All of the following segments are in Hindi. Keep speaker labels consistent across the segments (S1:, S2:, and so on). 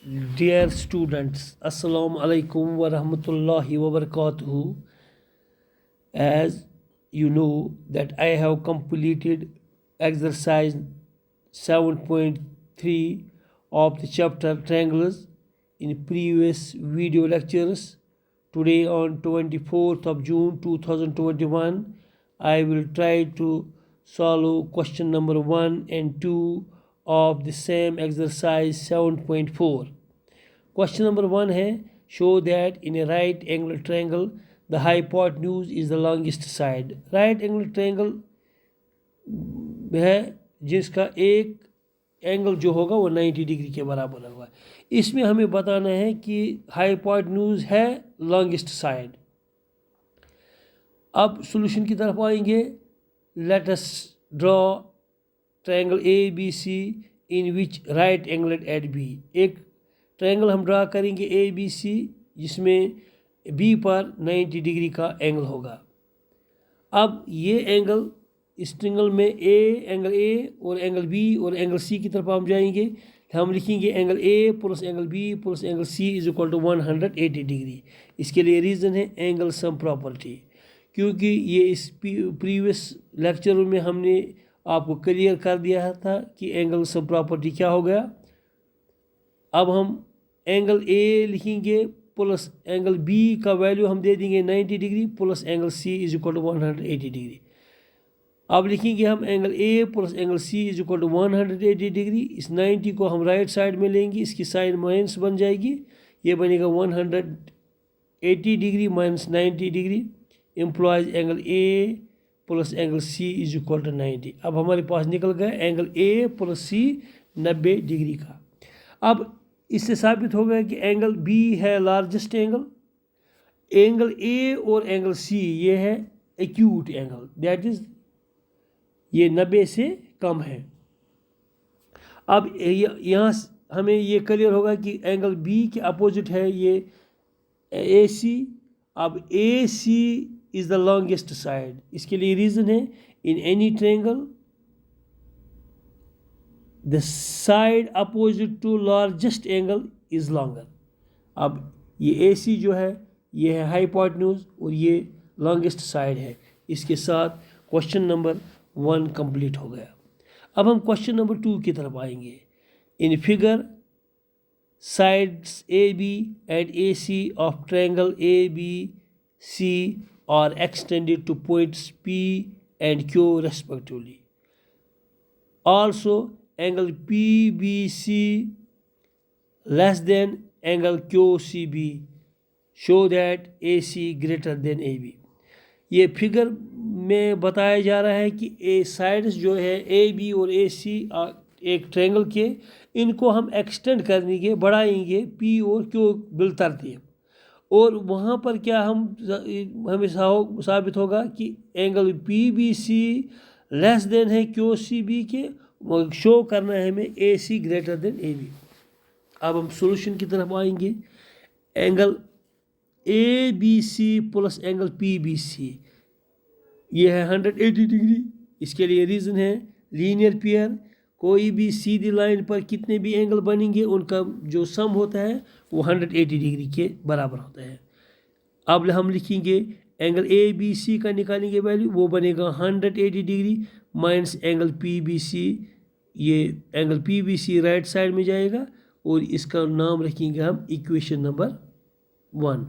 S1: Dear students, Assalamu alaikum wa rahmatullahi wa barakatuhu. As you know that I have completed exercise 7.3 of the chapter triangles in previous video lectures. Today on 24th of June 2021, I will try to solve question number 1 and 2 of the same exercise 7.4. Question number 1 है, show that in a right angle triangle the hypotenuse is the longest side. right angle triangle है जिसका एक एंगल जो होगा वो 90 डिग्री के बराबर होगा. इसमें हमें बताना है कि हाइपोटेन्यूज है लॉन्गेस्ट साइड. अब सॉल्यूशन की तरफ आएंगे. Let us draw triangle A B C in which right angle at B. एक ट्रायंगल हम ड्रा करेंगे ए बी सी जिसमें बी पर 90 डिग्री का एंगल होगा. अब ये एंगल इस ट्रायंगल में एंगल ए और एंगल बी और एंगल सी की तरफ हम जाएंगे. हम लिखेंगे angle A plus angle B plus angle C is equal to 180 degree. इसके लिए रीज़न है एंगल सम प्रॉपर्टी, क्योंकि ये इस प्रीवियस लेक्चर में हमने आपको क्लियर कर दिया था कि एंगल सम प्रॉपर्टी क्या हो गया. अब हम एंगल ए लिखेंगे प्लस एंगल बी का वैल्यू हम दे देंगे 90 degree plus angle C is equal to 180 degree. अब लिखेंगे हम angle A plus angle C is equal to 180 degree. इस 90 को हम राइट साइड में लेंगे, इसकी साइड माइनस बन जाएगी, ये बनेगा 180 degree minus 90 degree implies angle A plus angle C is equal to 90. अब हमारे पास निकल गया angle A plus C 90 degree का. अब इससे साबित हो गया कि एंगल बी है लार्जेस्ट एंगल. एंगल ए और एंगल सी ये है एक्यूट एंगल, दैट इज ये 90 से कम है. अब यहाँ हमें ये क्लियर होगा कि एंगल बी के अपोजिट है ये ए सी. अब ए सी इज़ द लॉन्गेस्ट साइड. इसके लिए रीज़न है in any triangle the side opposite to largest angle is longer. अब ये AC जो है ये है हाइपोटेन्यूज और ये लॉन्गेस्ट साइड है. इसके साथ क्वेश्चन नंबर 1 कंप्लीट हो गया. अब हम क्वेश्चन नंबर 2 की तरफ आएंगे. In figure sides AB and AC of triangle ABC are extended to points P and Q respectively. Also angle PBC less than angle QCB show that AC greater than AB. ये फिगर में बताया जा रहा है कि ए साइड्स जो है AB और AC एक ट्रायंगल के, इनको हम एक्सटेंड करेंगे, बढ़ाएंगे P और Q बिल तरतीब. और वहाँ पर क्या हमें साबित होगा कि एंगल PBC लेस देन है QCB के, शो करना है हमें AC ग्रेटर देन AB. अब हम सॉल्यूशन की तरफ आएंगे. Angle ABC plus angle PBC ये है 180 डिग्री. इसके लिए रीज़न है लीनियर पेयर. कोई भी सीधी लाइन पर कितने भी एंगल बनेंगे उनका जो सम होता है वो 180 डिग्री के बराबर होता है. अब हम लिखेंगे एंगल ABC का निकालेंगे वैल्यू, वो बनेगा 180 डिग्री माइनस एंगल PBC. ये एंगल PBC राइट साइड में जाएगा और इसका नाम रखेंगे हम इक्वेशन नंबर 1.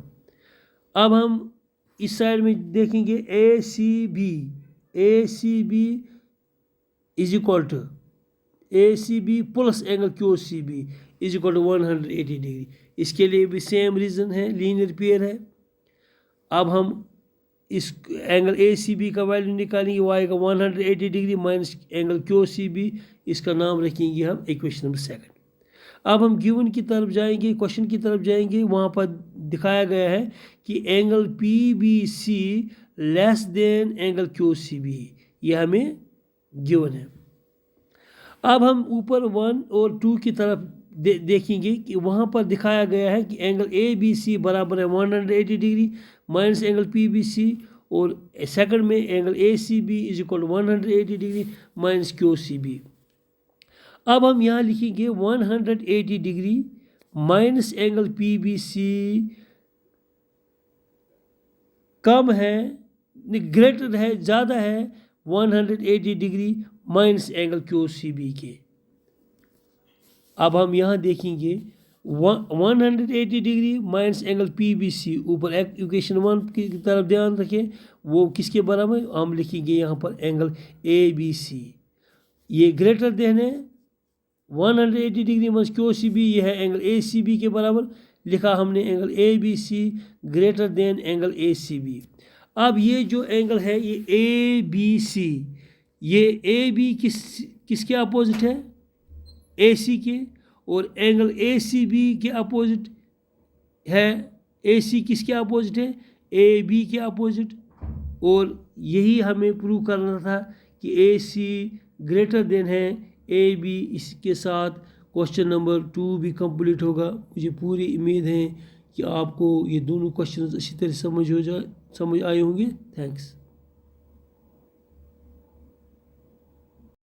S1: अब हम इस साइड में देखेंगे ACB is equal to ACB plus angle QCB is equal to 180 degree. इसके लिए भी सेम रीज़न है, लीनियर पेयर है. अब हम इस एंगल ACB का वैल्यू निकालेंगे, वो आएगा 180 डिग्री माइनस एंगल QCB. इसका नाम रखेंगे हम इक्वेशन नंबर 2. अब हम गिवन की तरफ जाएंगे, क्वेश्चन की तरफ जाएंगे. वहाँ पर दिखाया गया है कि angle PBC less than angle QCB, ये हमें गिवन है. अब हम ऊपर 1 और 2 की तरफ देखेंगे कि वहाँ पर दिखाया गया है कि एंगल ABC बराबर है 180 डिग्री माइनस एंगल PBC, और सेकंड में angle ACB is equal to 180 degree minus QCB. अब हम यहाँ लिखेंगे 180 degree minus angle P B C कम है, ग्रेटर है, ज़्यादा है 180 degree minus angle Q C B के। अब हम यहाँ देखेंगे 180 degree minus angle P B C, ऊपर इक्वेशन 1 की तरफ ध्यान रखें, वो किसके बराबर, हम लिखेंगे यहाँ पर एंगल ए बी सी, ये ग्रेटर देन है 180 degree minus Q C B, ये है एंगल ए सी बी के बराबर, लिखा हमने angle A B C greater than angle A C B. अब ये जो एंगल है ये ए बी सी, ये ए बी किसके अपोजिट है, ए सी के, और एंगल ए सी बी के अपोजिट है, ए सी किसके अपोजिट है, ए बी के अपोजिट। और यही हमें प्रूव करना था कि ए सी ग्रेटर देन है ए बी। इसके साथ क्वेश्चन नंबर 2 भी कंप्लीट होगा। मुझे पूरी उम्मीद है कि आपको ये दोनों क्वेश्चन अच्छी तरह समझ आए होंगे। थैंक्स।